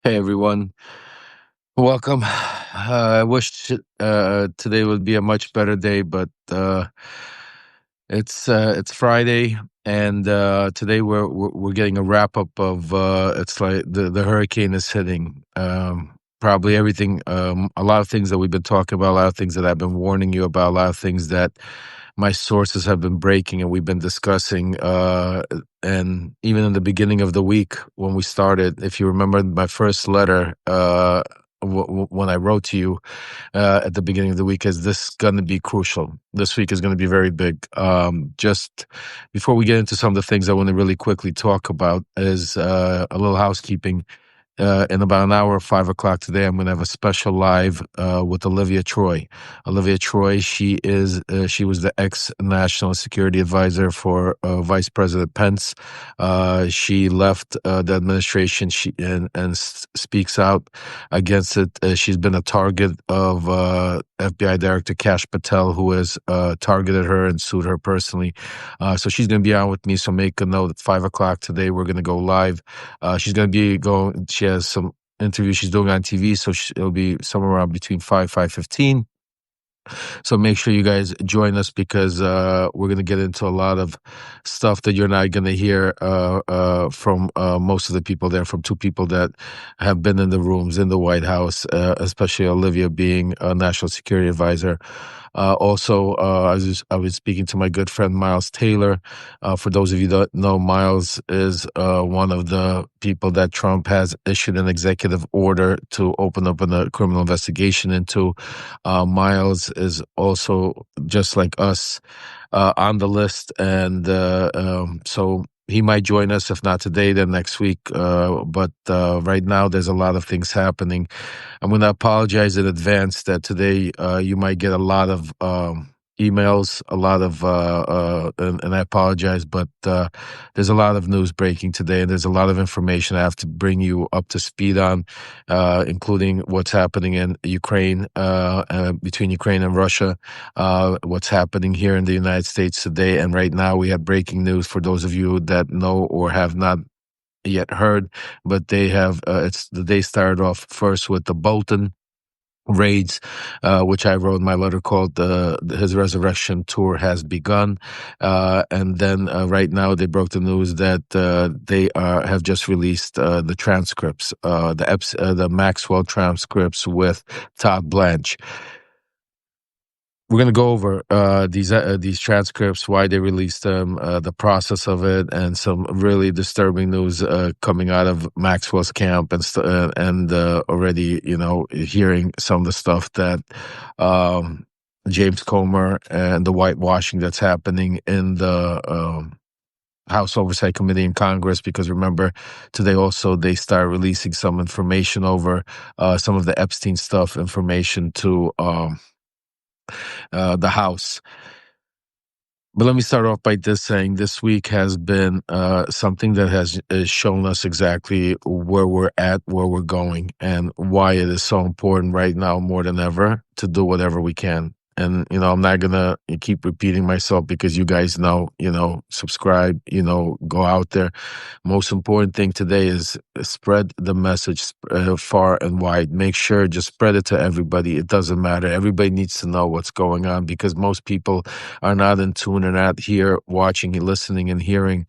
Hey everyone, welcome. I wish today would be a much better day, but it's Friday, and today we're getting a wrap up of it's like the hurricane is hitting. Probably everything, a lot of things that we've been talking about, a lot of things that I've been warning you about, a lot of things that my sources have been breaking and we've been discussing. And even in the beginning of the week when we started, if you remember my first letter, when I wrote to you at the beginning of the week, is this going to be crucial? This week is going to be very big. Just before we get into some of the things I want to really quickly talk about is a little housekeeping. In about an hour, 5 o'clock today, I'm going to have a special live with Olivia Troy. Olivia Troy, she was the ex-national security advisor for Vice President Pence. She left the administration. She speaks out against it. She's been a target of FBI Director Kash Patel, who has targeted her and sued her personally. So she's going to be on with me. So make a note at 5 o'clock today. We're going to go live. She's going to be going. She has some interviews she's doing on TV, so it'll be somewhere around between 5:15. So make sure you guys join us because we're going to get into a lot of stuff that you're not going to hear from most of the people there, from two people that have been in the rooms in the White House, especially Olivia being a national security advisor. Also, I was speaking to my good friend Miles Taylor. For those of you that know, Miles is one of the people that Trump has issued an executive order to open up a criminal investigation into. Miles is also, just like us, on the list, and so he might join us, if not today, then next week. But right now, there's a lot of things happening. I'm going to apologize in advance that today you might get a lot of emails, a lot of, and I apologize, but there's a lot of news breaking today, and there's a lot of information I have to bring you up to speed on, including what's happening in Ukraine, between Ukraine and Russia, what's happening here in the United States today. And right now we have breaking news for those of you that know or have not yet heard, but they have, it's the day started off first with the Bolton raids, which I wrote in my letter called his resurrection tour has begun. And then right now they broke the news that they have just released the transcripts, the Maxwell transcripts with Todd Blanche. We're going to go over these transcripts, why they released them, the process of it, and some really disturbing news coming out of Maxwell's camp, and already, hearing some of the stuff that James Comer and the whitewashing that's happening in the House Oversight Committee in Congress. Because remember, today also they start releasing some information over some of the Epstein stuff, information to the House. But let me start off by this saying this week has been something that has shown us exactly where we're at, where we're going, and why it is so important right now more than ever to do whatever we can. And, I'm not going to keep repeating myself because you guys know, subscribe, go out there. Most important thing today is spread the message far and wide. Make sure just spread it to everybody. It doesn't matter. Everybody needs to know what's going on because most people are not in tune and not here watching and listening and hearing.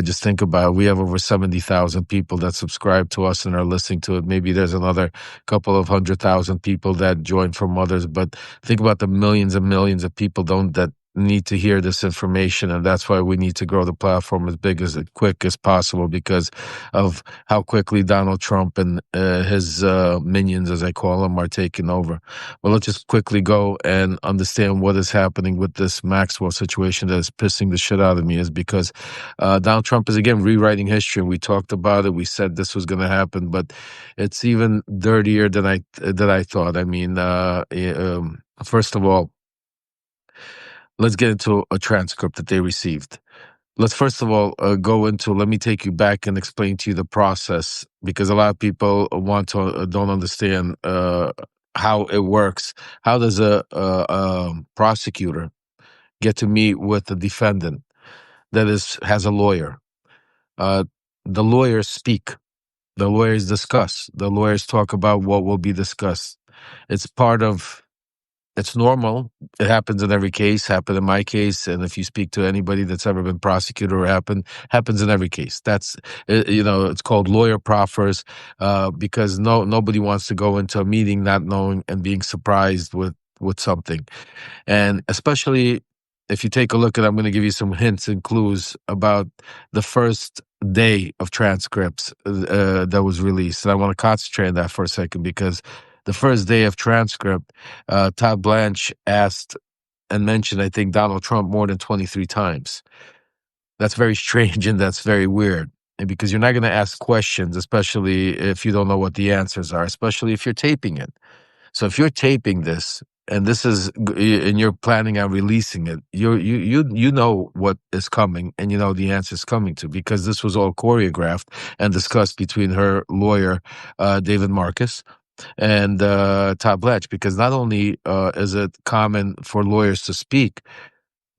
Just think about it. We have over 70,000 people that subscribe to us and are listening to it. Maybe there's another couple of 100,000 people that join from others, but think about the millions and millions of people that need to hear this information, and that's why we need to grow the platform as big as quick as possible because of how quickly Donald Trump and his minions, as I call them, are taking over. Well, let's just quickly go and understand what is happening with this Maxwell situation that is pissing the shit out of me. Is because Donald Trump is again rewriting history. We talked about it. We said this was going to happen, but it's even dirtier than I thought. I mean, first of all, let's get into a transcript that they received. Let's first of all let me take you back and explain to you the process, because a lot of people don't understand how it works. How does a prosecutor get to meet with the defendant that has a lawyer? The lawyers speak. The lawyers discuss. The lawyers talk about what will be discussed. It's part of. It's normal. It happens in every case. Happened in my case, and if you speak to anybody that's ever been prosecuted or happens in every case. That's it's called lawyer proffers, because nobody wants to go into a meeting not knowing and being surprised with something. And especially if you take a look at, I'm going to give you some hints and clues about the first day of transcripts that was released. And I want to concentrate on that for a second, because the first day of transcript, Todd Blanche asked and mentioned, I think, Donald Trump more than 23 times. That's very strange and that's very weird. And because you're not going to ask questions, especially if you don't know what the answers are, especially if you're taping it. So if you're taping this and you're planning on releasing it, you know what is coming and you know the answer is coming to, because this was all choreographed and discussed between her lawyer, David Marcus, and Todd Blanche. Because not only is it common for lawyers to speak,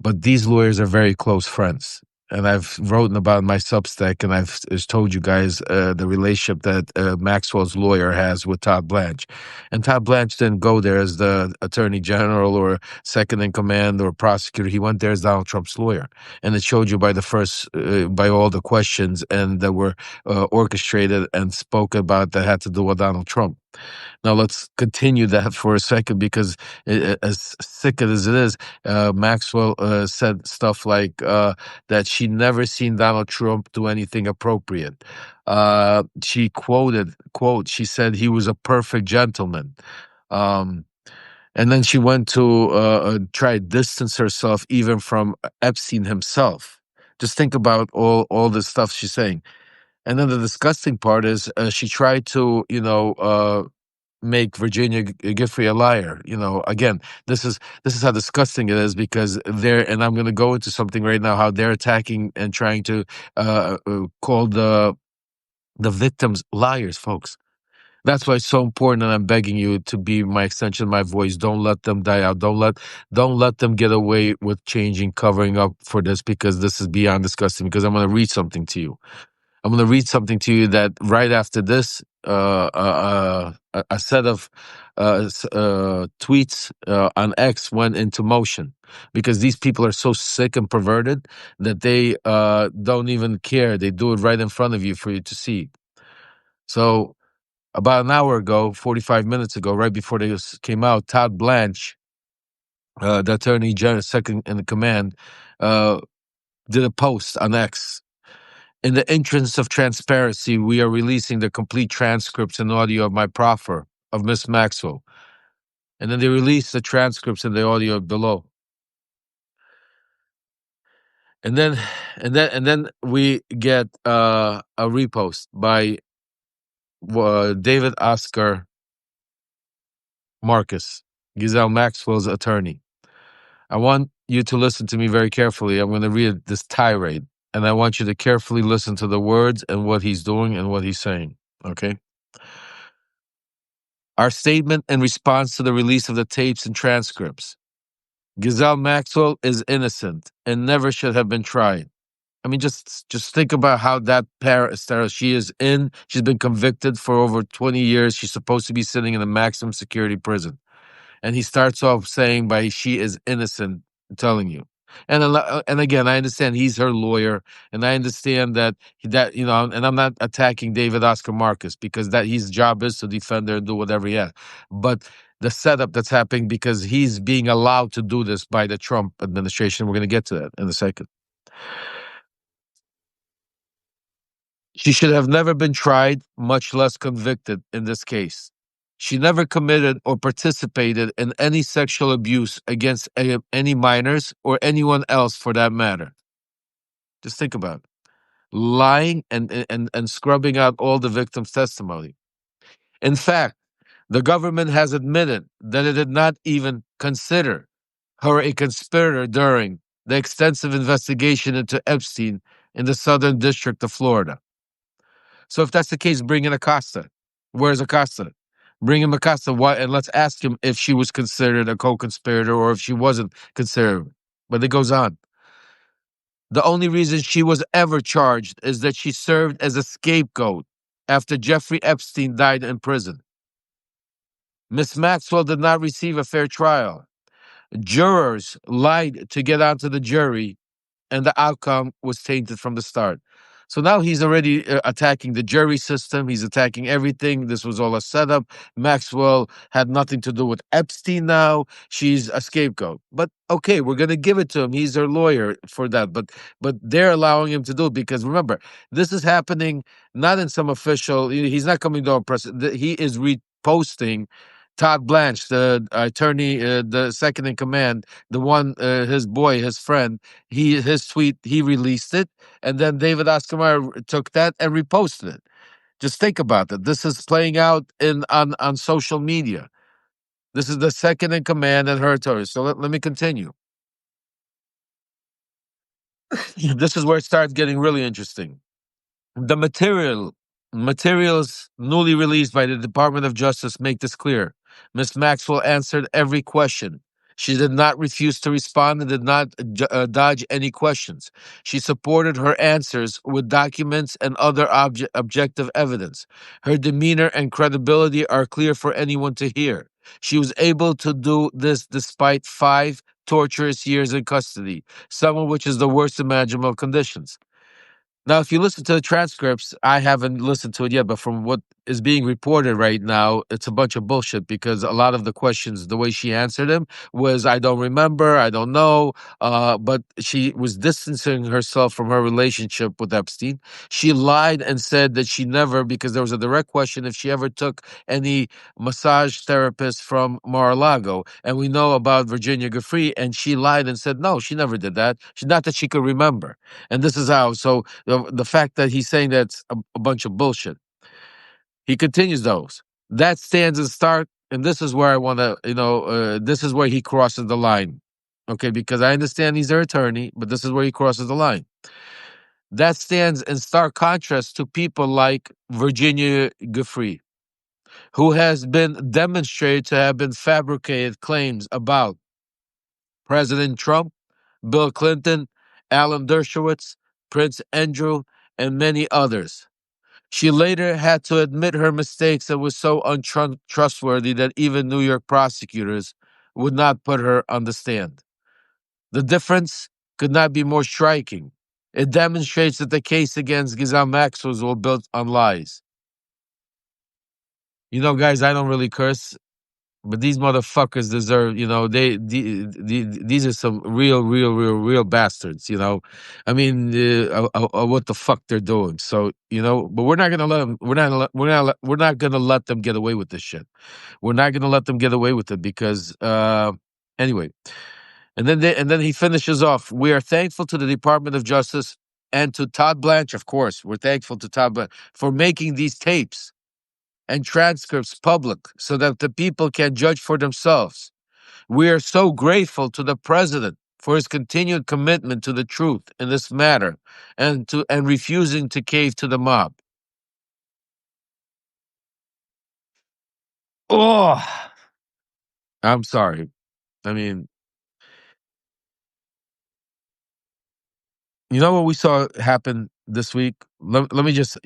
but these lawyers are very close friends. And I've written about my Substack, and I've told you guys the relationship that Maxwell's lawyer has with Todd Blanche. And Todd Blanche didn't go there as the attorney general or second in command or prosecutor. He went there as Donald Trump's lawyer. And it showed you by by all the questions and that were orchestrated and spoke about that had to do with Donald Trump. Now let's continue that for a second, because as sick as it is, Maxwell said stuff like that she never seen Donald Trump do anything appropriate. She quote, she said he was a perfect gentleman. Um, and then she went to try to distance herself even from Epstein himself. Just think about all the stuff she's saying. And then the disgusting part is she tried to, make Virginia Giuffre a liar. Again, this is how disgusting it is, because and I'm going to go into something right now, how they're attacking and trying to call the victims liars, folks. That's why it's so important, and I'm begging you to be my extension of my voice. Don't let them die out. Don't let them get away with covering up for this, because this is beyond disgusting. Because I'm going to read something to you. I'm going to read something to you that right after this, a set of tweets on X went into motion, because these people are so sick and perverted that they don't even care. They do it right in front of you for you to see. So about an hour ago, 45 minutes ago, right before they came out, Todd Blanche, the attorney general, second in command, did a post on X. In the interest of transparency, we are releasing the complete transcripts and audio of my proffer of Miss Maxwell. And then they released the transcripts and the audio below. And then we get a repost by David Oscar Marcus, Giselle Maxwell's attorney. I want you to listen to me very carefully. I'm going to read this tirade, and I want you to carefully listen to the words and what he's doing and what he's saying. Okay? Our statement in response to the release of the tapes and transcripts. Giselle Maxwell is innocent and never should have been tried. I mean, just think about how that she's been convicted for over 20 years. She's supposed to be sitting in a maximum security prison. And he starts off saying by she is innocent, I'm telling you. And again, I understand he's her lawyer, and I understand and I'm not attacking David Oscar Marcus, because that his job is to defend her and do whatever he has. But the setup that's happening, because he's being allowed to do this by the Trump administration. We're going to get to that in a second. She should have never been tried, much less convicted in this case. She never committed or participated in any sexual abuse against any minors or anyone else for that matter. Just think about it. Lying and scrubbing out all the victims' testimony. In fact, the government has admitted that it did not even consider her a conspirator during the extensive investigation into Epstein in the Southern District of Florida. So if that's the case, bring in Acosta. Where's Acosta? Bring him Acosta. Why? And let's ask him if she was considered a co-conspirator or if she wasn't considered. But it goes on. The only reason she was ever charged is that she served as a scapegoat after Jeffrey Epstein died in prison. Miss Maxwell did not receive a fair trial. Jurors lied to get onto the jury, and the outcome was tainted from the start. So now he's already attacking the jury system. He's attacking everything. This was all a setup. Maxwell had nothing to do with Epstein now. She's a scapegoat. But okay, we're going to give it to him. He's their lawyer for that. But they're allowing him to do it because remember, this is happening not in some official, he's not coming to a press. He is reposting Todd Blanche, the attorney, the second in command, the one, his boy, his friend, his tweet, he released it, and then David Ostermeyer took that and reposted it. Just think about that. This is playing out on social media. This is the second in command and her attorney. So let me continue. This is where it starts getting really interesting. The materials newly released by the Department of Justice make this clear. Ms. Maxwell answered every question. She did not refuse to respond and did not dodge any questions. She supported her answers with documents and other objective evidence. Her demeanor and credibility are clear for anyone to hear. She was able to do this despite 5 torturous years in custody, some of which is the worst imaginable conditions. Now, if you listen to the transcripts, I haven't listened to it yet, but from what is being reported right now, it's a bunch of bullshit because a lot of the questions, the way she answered them was, I don't remember, I don't know. But she was distancing herself from her relationship with Epstein. She lied and said that she never, because there was a direct question if she ever took any massage therapist from Mar-a-Lago. And we know about Virginia Giuffre, and she lied and said, no, she never did that. Not that she could remember. And this is how. So the fact that he's saying that's a bunch of bullshit. He continues those. That stands in stark, and this is where I want to, this is where he crosses the line. Okay, because I understand he's their attorney, but this is where he crosses the line. That stands in stark contrast to people like Virginia Giuffre, who has been demonstrated to have been fabricated claims about President Trump, Bill Clinton, Alan Dershowitz, Prince Andrew, and many others. She later had to admit her mistakes and was so untrustworthy that even New York prosecutors would not put her on the stand. The difference could not be more striking. It demonstrates that the case against Ghislaine Maxwell was built on lies. Guys, I don't really curse. But these motherfuckers deserve, these are some real bastards, I mean, what the fuck they're doing. So, but we're not gonna let them. We're not gonna let them get away with this shit. We're not gonna let them get away with it because, anyway. And then he finishes off. We are thankful to the Department of Justice and to Todd Blanche, of course. We're thankful to Todd Blanche for making these tapes and transcripts public so that the people can judge for themselves. We are so grateful to the president for his continued commitment to the truth in this matter and refusing to cave to the mob. Oh, I'm sorry. I mean, you know what we saw happen this week? Let me just,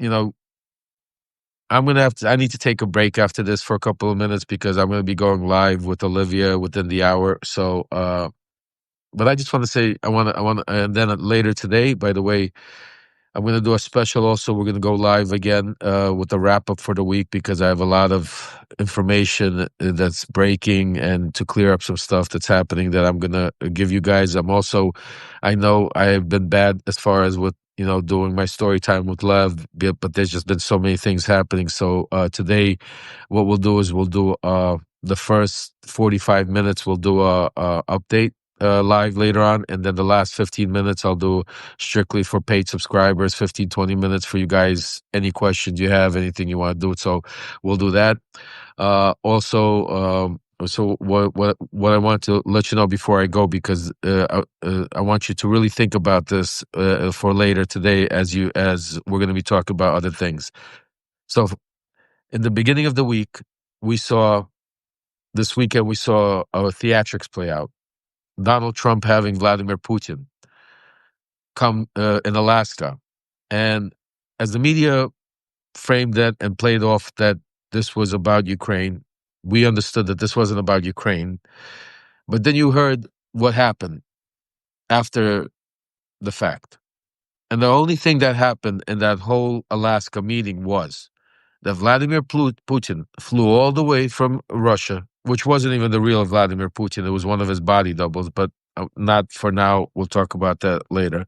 I'm going to I need to take a break after this for a couple of minutes because I'm going to be going live with Olivia within the hour. So, but I just want to say, and then later today, by the way, I'm going to do a special also. We're going to go live again with the wrap up for the week because I have a lot of information that's breaking and to clear up some stuff that's happening that I'm going to give you guys. I know I have been bad as far as with, doing my story time with Lev, but there's just been so many things happening. So today, what we'll do is we'll do the first 45 minutes, we'll do a update live later on. And then the last 15 minutes, I'll do strictly for paid subscribers, 15, 20 minutes for you guys. Any questions you have, anything you want to do. So we'll do that. So what I want to let you know before I go, because I want you to really think about this for later today as we're going to be talking about other things. So in the beginning of the week, this weekend we saw our theatrics play out. Donald Trump having Vladimir Putin come in Alaska. And as the media framed that and played off that this was about Ukraine. We understood that this wasn't about Ukraine. But then you heard what happened after the fact. And the only thing that happened in that whole Alaska meeting was that Vladimir Putin flew all the way from Russia, which wasn't even the real Vladimir Putin. It was one of his body doubles, but not for now. We'll talk about that later.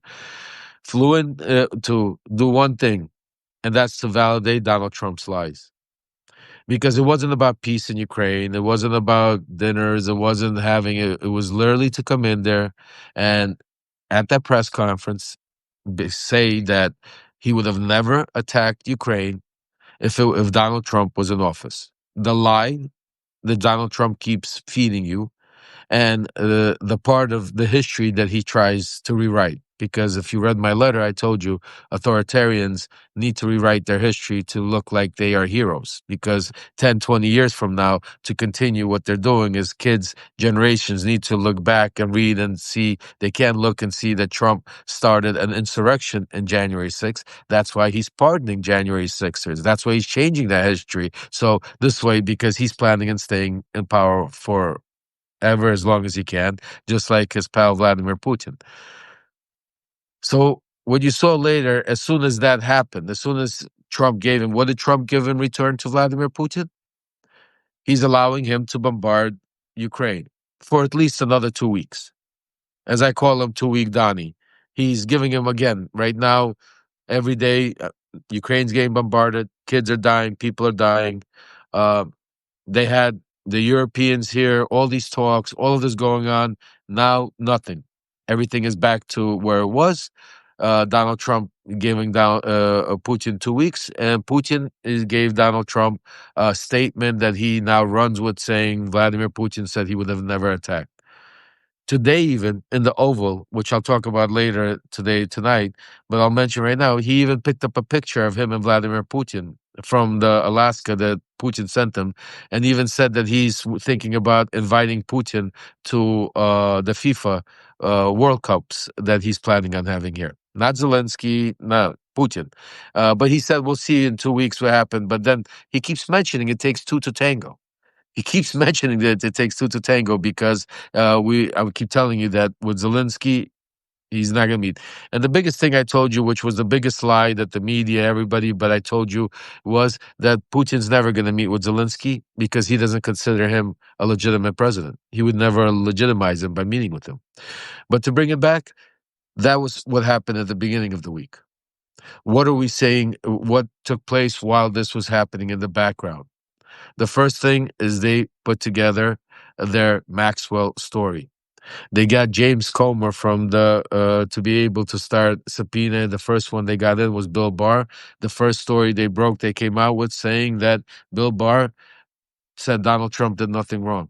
Flew in to do one thing, and that's to validate Donald Trump's lies. Because it wasn't about peace in Ukraine. It wasn't about dinners. It wasn't having it. It was literally to come in there and at that press conference say that he would have never attacked Ukraine if Donald Trump was in office. The lie that Donald Trump keeps feeding you, and the part of the history that he tries to rewrite. Because if you read my letter, I told you authoritarians need to rewrite their history to look like they are heroes. Because 10, 20 years from now, to continue what they're doing is kids, generations need to look back and read and see. They can't look and see that Trump started an insurrection in January 6th. That's why he's pardoning January 6ers. That's why he's changing that history. So this way, because he's planning on staying in power for ever as long as he can, just like his pal Vladimir Putin. So what you saw later, as soon as that happened, as soon as Trump gave him, what did Trump give in return to Vladimir Putin? He's allowing him to bombard Ukraine for at least another 2 weeks. As I call him, 2-week Donnie. He's giving him again, right now, every day, Ukraine's getting bombarded, kids are dying, people are dying. Uh, They had the Europeans here, all these talks, all of this going on. Now, nothing. Everything is back to where it was. Donald Trump giving down Putin 2 weeks, and Putin gave Donald Trump a statement that he now runs with, saying Vladimir Putin said he would have never attacked. Today, even in the Oval, which I'll talk about later tonight, but I'll mention right now, he even picked up a picture of him and Vladimir Putin from the Alaska that Putin sent him, and even said that he's thinking about inviting Putin to the FIFA World Cups that he's planning on having here. Not Zelensky, not Putin. But he said, we'll see in 2 weeks what happened. But then he keeps mentioning it takes two to tango. He keeps mentioning that it takes two to tango because I would keep telling you that with Zelensky, he's not going to meet. And the biggest thing I told you, which was the biggest lie that the media, everybody, but I told you was that Putin's never going to meet with Zelensky because he doesn't consider him a legitimate president. He would never legitimize him by meeting with him. But to bring it back, that was what happened at the beginning of the week. What are we saying? What took place while this was happening in the background? The first thing is they put together their Maxwell story. They got James Comer from the to be able to start subpoena. The first one they got in was Bill Barr. The first story they broke, they came out with saying that Bill Barr said Donald Trump did nothing wrong.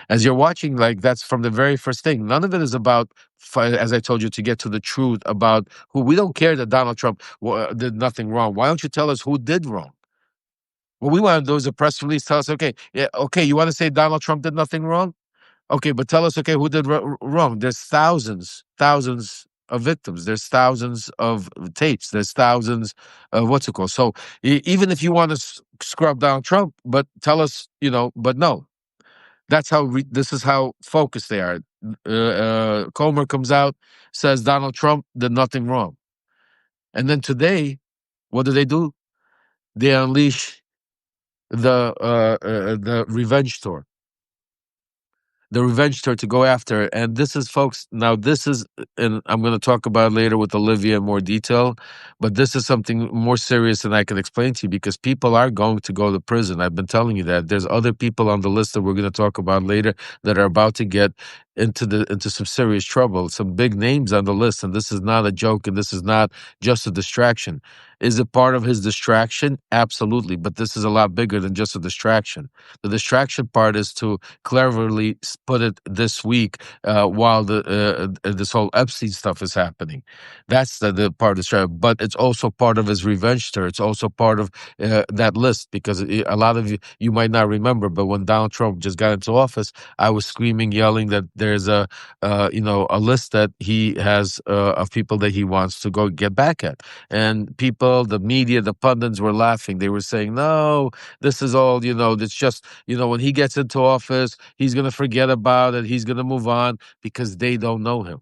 As you're watching, like that's from the very first thing. None of it is about, as I told you, to get to the truth about who. We don't care that Donald Trump did nothing wrong. Why don't you tell us who did wrong? What we want to do is a press release. Tell us, okay, yeah, okay, you want to say Donald Trump did nothing wrong? Okay, but tell us, okay, who did wrong? There's thousands of victims. There's thousands of tapes. There's thousands of what's it called. So even if you want to scrub Donald Trump, but tell us, but no. That's how this is how focused they are. Comer comes out, says Donald Trump did nothing wrong. And then today, what do? They unleash the revenge tour. The revenge tour to go after. And this is, folks, now this is, and I'm going to talk about it later with Olivia in more detail, but this is something more serious than I can explain to you because people are going to go to prison. I've been telling you that. There's other people on the list that we're going to talk about later that are about to get into some serious trouble, some big names on the list. And this is not a joke, and this is not just a distraction. Is it part of his distraction? Absolutely. But this is a lot bigger than just a distraction. The distraction part is to cleverly put it this week while this whole Epstein stuff is happening. That's the part of the strategy. But it's also part of his revenge tour. It's also part of that list because a lot of you might not remember, but when Donald Trump just got into office, I was screaming, yelling that there's a list that he has of people that he wants to go get back at. And people people, the media, the pundits were laughing. They were saying, no, this is all, it's just, when he gets into office, he's going to forget about it. He's going to move on because they don't know him.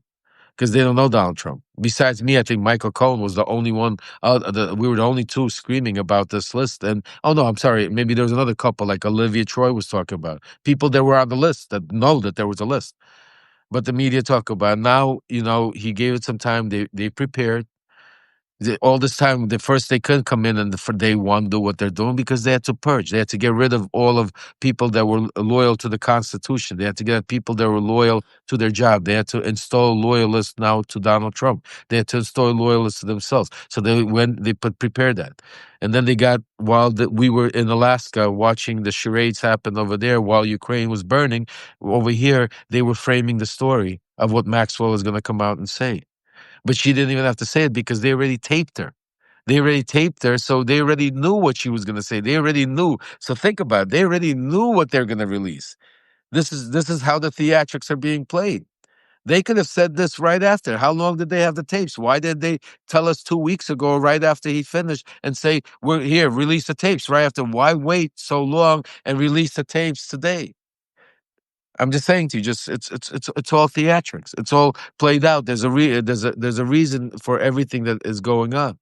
Because they don't know Donald Trump. Besides me, I think Michael Cohen was the only one. We were the only two screaming about this list. And oh no, I'm sorry. Maybe there was another couple, like Olivia Troy was talking about people that were on the list that know that there was a list. But the media talk about it. Now. He gave it some time. They prepared. All this time, the first they couldn't come in and for day one do what they're doing because they had to purge. They had to get rid of all of people that were loyal to the Constitution. They had to get people that were loyal to their job. They had to install loyalists now to Donald Trump. They had to install loyalists to themselves. So they prepared that, and then they got while we were in Alaska watching the charades happen over there while Ukraine was burning. Over here, they were framing the story of what Maxwell is going to come out and say. But she didn't even have to say it because they already taped her. They already taped her, so they already knew what she was going to say. They already knew. So think about it. They already knew what they're going to release. This is how the theatrics are being played. They could have said this right after. How long did they have the tapes? Why did they tell us 2 weeks ago, right after he finished, and say, we're here, release the tapes right after? Why wait so long and release the tapes today? I'm just saying to you, it's all theatrics. It's all played out. There's a reason for everything that is going on,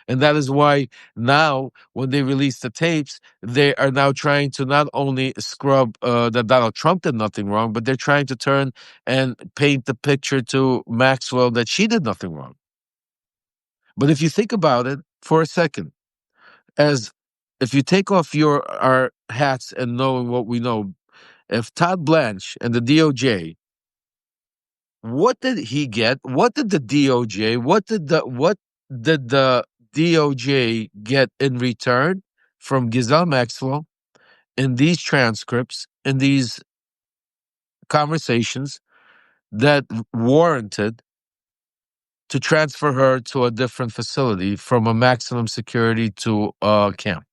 and that is why now when they release the tapes, they are now trying to not only scrub that Donald Trump did nothing wrong, but they're trying to turn and paint the picture to Maxwell that she did nothing wrong. But if you think about it for a second, as if you take off our hats and knowing what we know, if Todd Blanche and the DOJ, what did he get? What did the DOJ? What did the DOJ get in return from Ghislaine Maxwell in these transcripts, in these conversations that warranted to transfer her to a different facility from a maximum security to a camp?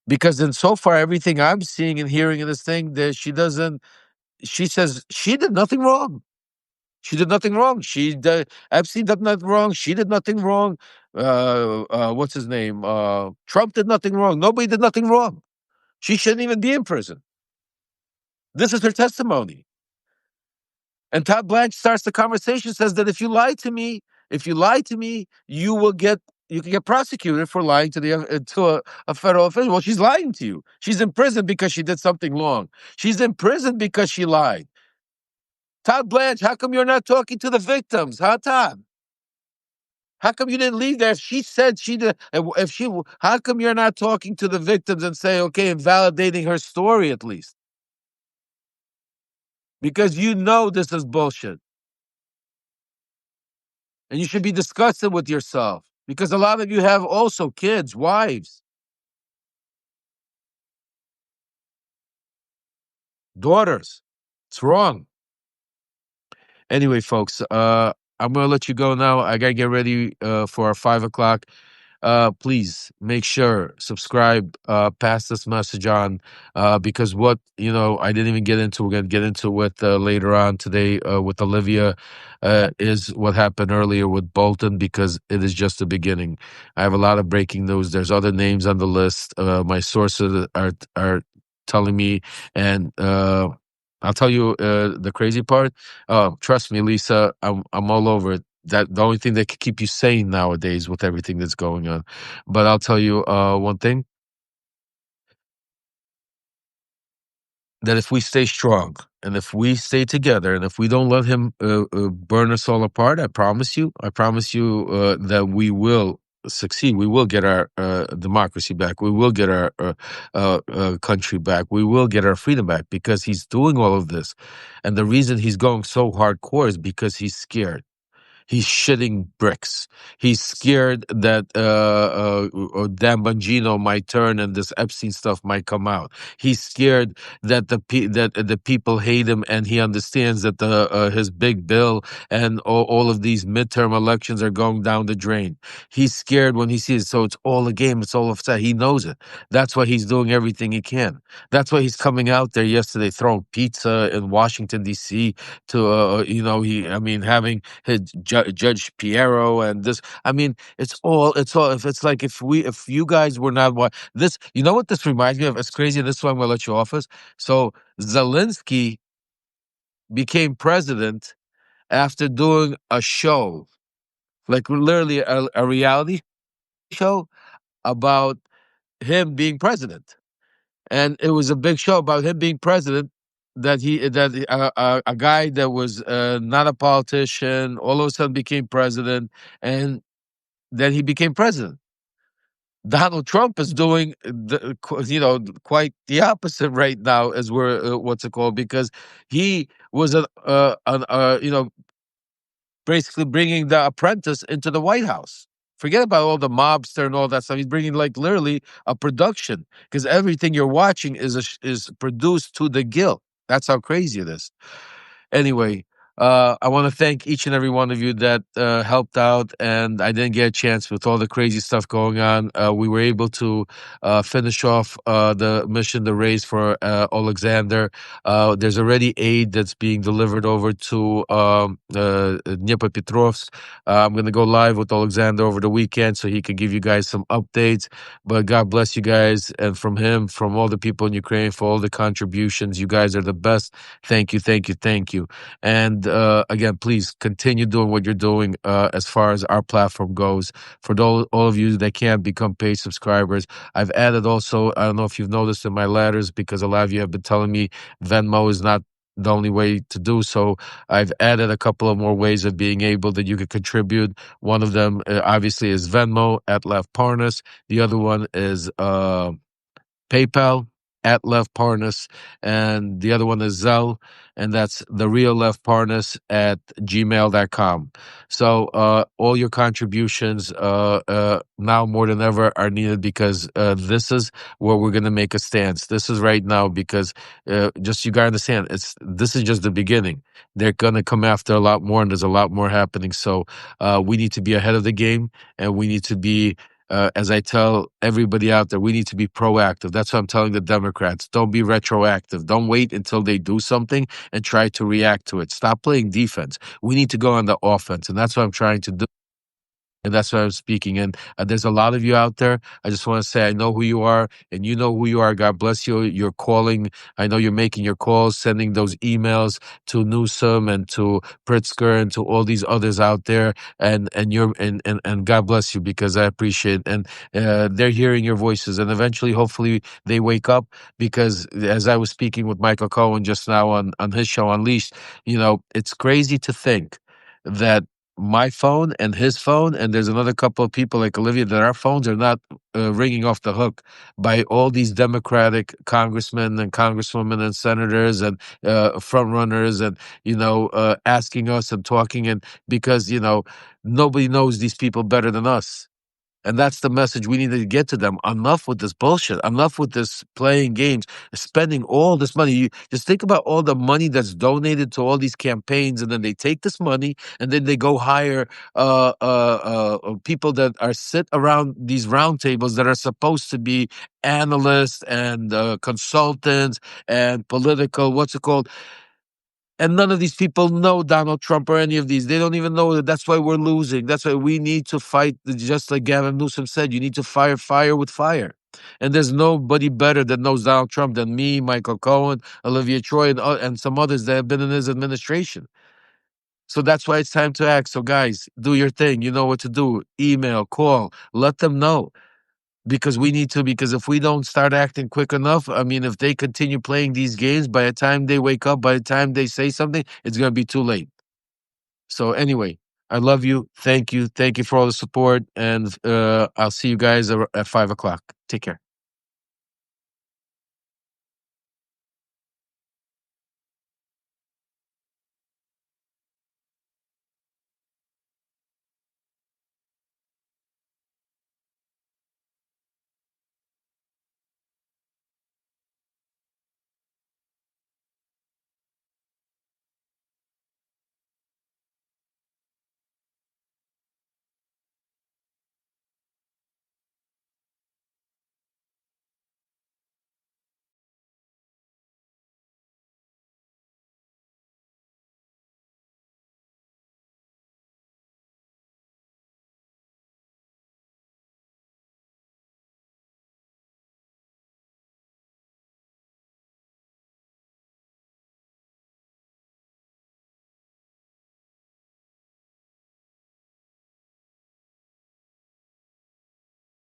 Because in so far everything I'm seeing and hearing in this thing, that she says she did nothing wrong. She did nothing wrong. Epstein did nothing wrong. She did nothing wrong. What's his name? Trump did nothing wrong. Nobody did nothing wrong. She shouldn't even be in prison. This is her testimony. And Todd Blanche starts the conversation, says that if you lie to me, you can get prosecuted for lying to a federal official. Well, she's lying to you. She's in prison because she did something wrong. She's in prison because she lied. Todd Blanche, how come you're not talking to the victims, huh, Todd? How come you didn't leave there? If she said she did, how come you're not talking to the victims and say, okay, and validating her story at least? Because you know this is bullshit. And you should be disgusted with yourself. Because a lot of you have also kids, wives, daughters. It's wrong. Anyway, folks, I'm going to let you go now. I got to get ready for our 5 o'clock. Please make sure, subscribe, pass this message on, because I didn't even get into, we're going to get into with later on today with Olivia, is what happened earlier with Bolton, because it is just the beginning. I have a lot of breaking news. There's other names on the list. My sources are telling me, and I'll tell you the crazy part. Trust me, Lisa, I'm all over it. That the only thing that can keep you sane nowadays with everything that's going on. But I'll tell you one thing, that if we stay strong and if we stay together and if we don't let him burn us all apart, I promise you that we will succeed. We will get our democracy back. We will get our country back. We will get our freedom back, because he's doing all of this. And the reason he's going so hardcore is because he's scared. He's shitting bricks. He's scared that Dan Bongino might turn and this Epstein stuff might come out. He's scared that the people hate him, and he understands that his big bill and all of these midterm elections are going down the drain. He's scared when he sees it. So it's all a game. It's all a set. He knows it. That's why he's doing everything he can. That's why he's coming out there yesterday throwing pizza in Washington D.C. to having his Judge Piero and this. I mean, it's all. If it's like if you guys were not this, you know what this reminds me of? It's crazy. This is why I'm gonna let you off us. So Zelensky became president after doing a show, like literally a reality show about him being president, and it was a big show about him being president. A guy that was not a politician all of a sudden became president, and then he became president. Donald Trump is doing quite the opposite right now, as we're what's it called, because he was basically bringing the apprentice into the White House. Forget about all the mobster and all that stuff. He's bringing like literally a production, because everything you're watching is produced to the gill. That's how crazy it is. Anyway, I want to thank each and every one of you that helped out, and I didn't get a chance with all the crazy stuff going on. We were able to finish off the mission, the race for Alexander. There's already aid that's being delivered over to Dnipropetrovsk. I'm going to go live with Alexander over the weekend so he could give you guys some updates. But God bless you guys, and from him, from all the people in Ukraine, for all the contributions. You guys are the best. Thank you, thank you, thank you. And again, please continue doing what you're doing as far as our platform goes. For all of you that can't become paid subscribers, I've added also, I don't know if you've noticed in my letters, because a lot of you have been telling me Venmo is not the only way to do so. I've added a couple of more ways of being able that you could contribute. One of them obviously is Venmo at Lev Parnas. The other one is PayPal at Lev Parnas, and the other one is Zelle, and that's the real Lev Parnas at gmail.com. So all your contributions now more than ever are needed, because this is where we're going to make a stance. This is right now, because just you got to understand, this is just the beginning. They're going to come after a lot more, and there's a lot more happening. So we need to be ahead of the game, and we need to be as I tell everybody out there, we need to be proactive. That's what I'm telling the Democrats. Don't be retroactive. Don't wait until they do something and try to react to it. Stop playing defense. We need to go on the offense, and that's what I'm trying to do. And that's why I'm speaking. And there's a lot of you out there. I just want to say, I know who you are, and you know who you are. God bless you. You're calling. I know you're making your calls, sending those emails to Newsom and to Pritzker and to all these others out there. And God bless you, because I appreciate it. And they're hearing your voices, and eventually, hopefully, they wake up. Because as I was speaking with Michael Cohen just now on his show Unleashed, it's crazy to think that my phone and his phone, and there's another couple of people like Olivia, that our phones are not ringing off the hook by all these Democratic congressmen and congresswomen and senators and front runners, and asking us and talking, and because nobody knows these people better than us. And that's the message we need to get to them. Enough with this bullshit. Enough with this playing games, spending all this money. You just think about all the money that's donated to all these campaigns, and then they take this money and then they go hire people that are sit around these round tables that are supposed to be analysts and consultants and political, what's it called? And none of these people know Donald Trump or any of these. They don't even know that. That's why we're losing. That's why we need to fight. Just like Gavin Newsom said, you need to fire fire with fire. And there's nobody better that knows Donald Trump than me, Michael Cohen, Olivia Troy, and some others that have been in his administration. So that's why it's time to act. So guys, do your thing. You know what to do. Email, call, let them know. Because we need to, because if we don't start acting quick enough, I mean, if they continue playing these games, by the time they wake up, by the time they say something, it's going to be too late. So anyway, I love you. Thank you. Thank you for all the support. And I'll see you guys at 5 o'clock. Take care.